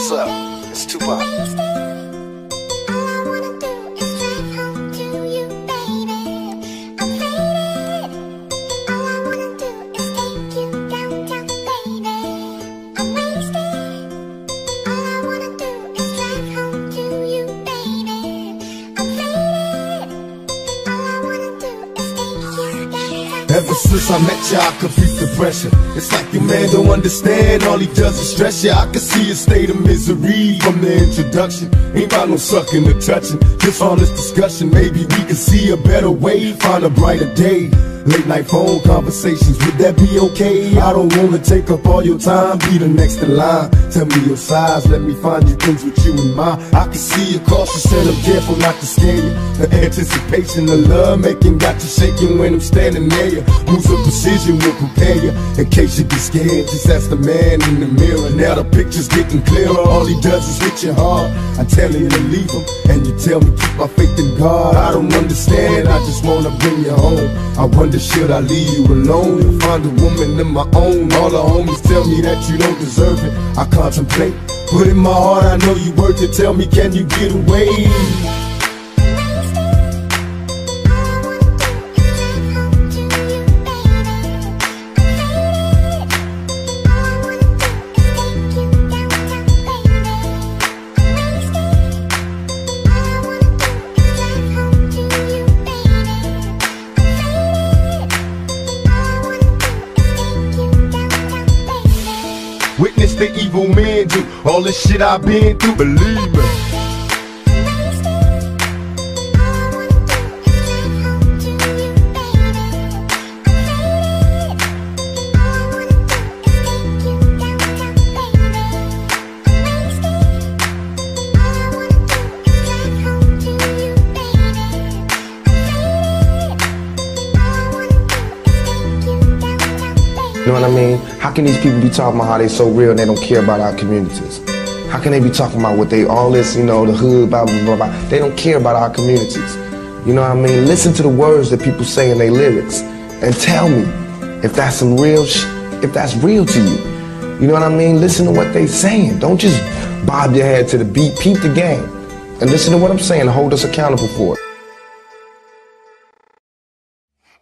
what's up? It's Tupac. Ever since I met ya, I could beat the pressure. It's like your man don't understand, all he does is stress ya. I can see a state of misery from the introduction. Ain't about no sucking or touching, just honest discussion. Maybe we can see a better way, find a brighter day. Late night phone conversations, would that be okay? I don't wanna take up all your time, be the next in line. Tell me your size, let me find you things with you in mind. I can see you cautious and I'm careful not to scare you. The anticipation of love making got you shaking when I'm standing near you. Moves of precision will prepare you in case you get scared. Just ask the man in the mirror. Now the picture's getting clearer. All he does is hit you hard. I tell you to leave him, and you tell me keep my faith in God. I don't understand, I just wanna bring you home. I wonder, should I leave you alone and find a woman of my own? All the homies tell me that you don't deserve it. I contemplate, but in my heart I know you worth it. Tell me, can you get away? Witness the evil man do all this shit I've been through, believe me. You know what I mean? How can these people be talking about how they so real and they don't care about our communities? How can they be talking about what they, all this, you know, the hood, blah, blah, blah, blah. They don't care about our communities. You know what I mean? Listen to the words that people say in their lyrics and tell me if that's some real if that's real to you. You know what I mean? Listen to what they saying. Don't just bob your head to the beat, peep the game. And listen to what I'm saying and hold us accountable for it.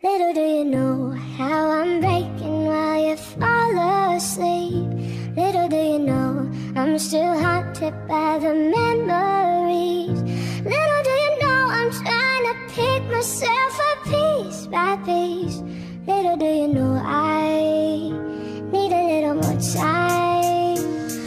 Little do you know how I'm breaking while you fall asleep. Little do you know I'm still haunted by the memories. Little do you know I'm trying to pick myself up piece by piece. Little do you know I need a little more time.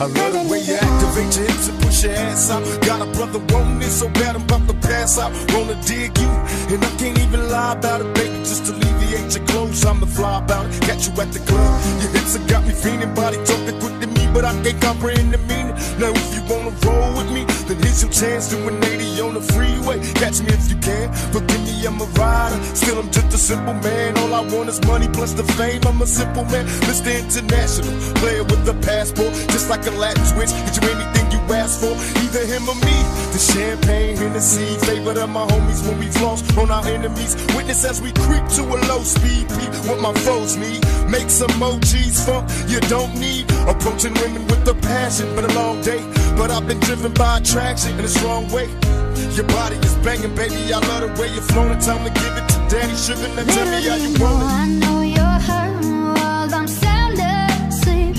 I love the way you activate your hips and push your ass out. Got a brother wanting it so bad I'm about to pass out. Wanna dig you, and I can't even lie about it, baby. Just alleviate your clothes, I'm the fly about it. Catch you at the club, your hips have got me feeling. Body talking quick to me, but I can't comprehend the meaning. Now if you wanna roll with me, then here's your chance to 180 on the freeway. Catch me if you can, but give me, I'm a rider. Still I'm just a simple man, all I want is money plus the fame. I'm a simple man, Mr. International, player with a passport. Just like a Latin switch, get you anything you ask for, either him or me. The champagne, Hennessy, favorite of my homies when we floss on our enemies. Witness as we creep to a low speed, peep what my foes need. Make some emojis, funk you don't need. Approaching women with a passion, been a long day, but I've been driven by attraction in a strong way. Your body is banging, baby, I love the way you're flowing. Time to give it to daddy sugar, now tell me how you want it. I know you're hurting while I'm sound asleep.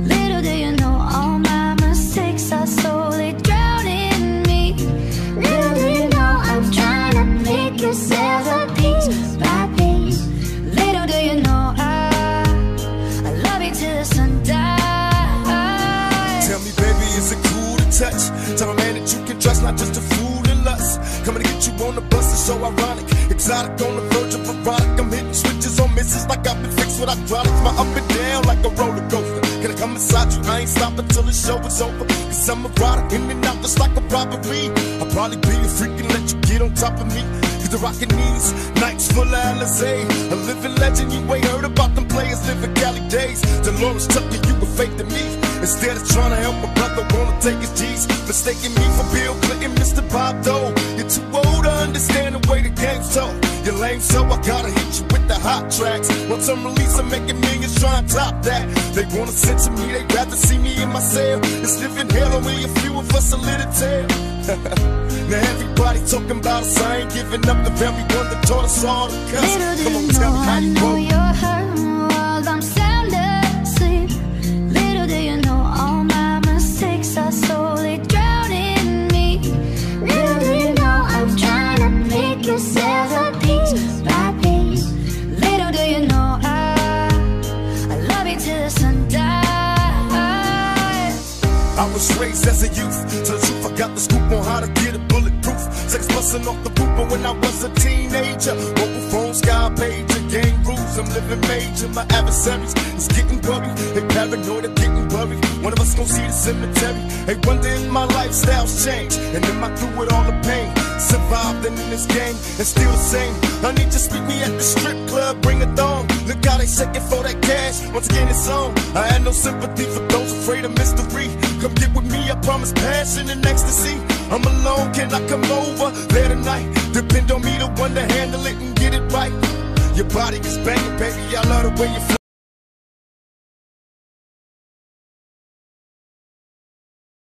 Little do you know all my mistakes are slowly drowning me. Little do you know I'm trying to pick yourself up piece by piece. Little do you know I love you till the sun dies. Tell me, baby, is it cool to touch? Tell a man that you can trust, not just a fool and lust. Coming to get you on the bus is so ironic. Exotic on the verge of erotic. I'm hitting switches on misses like I've been fixed with hydraulics. My up and down like a roller coaster. Can I come inside you? I ain't stopping till the show is over. Cause I'm erotic, in and out just like a robbery. I'll probably be a freak and let you get on top of me. Cause the rockin' these nights full of Alizé. A living legend, you ain't heard about them players living Cali days. Dolores Tucker, you were fake to me. Instead of trying to help a brother, wanna take his G's. Mistaking me for Bill Clinton, Mr. Bob Dole. You're too old to understand the way the game's told. You're lame, so I gotta hit you with the hot tracks. Once I'm released, I'm making millions trying to top that. They wanna censor me, they'd rather see me in my cell. It's living hell, only a few of us a little tale. Now everybody talking about us, I ain't giving up the very one that taught us all to cuss. Come on, tell me how you know roll. you're hurting while I'm sound asleep. Little do you know all my mistakes are slowly drowning me. Little do you know I'm trying to make you sever piece by piece. Little do you know I love you till the sun dies. I was raised as a youth, to the truth I got the scoop on how to get it bulletproof. Sex busting off the roof, but when I was a teenager, mobile phone, sky pager, game rules, I'm living major. My adversaries is getting worried, they paranoid, are getting worried. One of us gon' see the cemetery. They wonder if my lifestyle's changed, and am I through with all the pain? Survived and in this game, and still the same. I need you to meet me at the strip club, bring a thong. Look how they shaking for that cash, once again it's on. I had no sympathy for those afraid of mystery. Come get with me, I promise passion and ecstasy. I'm alone, can I come over there tonight? Depend on me, the one to handle it and get it right. Your body is banging, baby, I love the way you feel.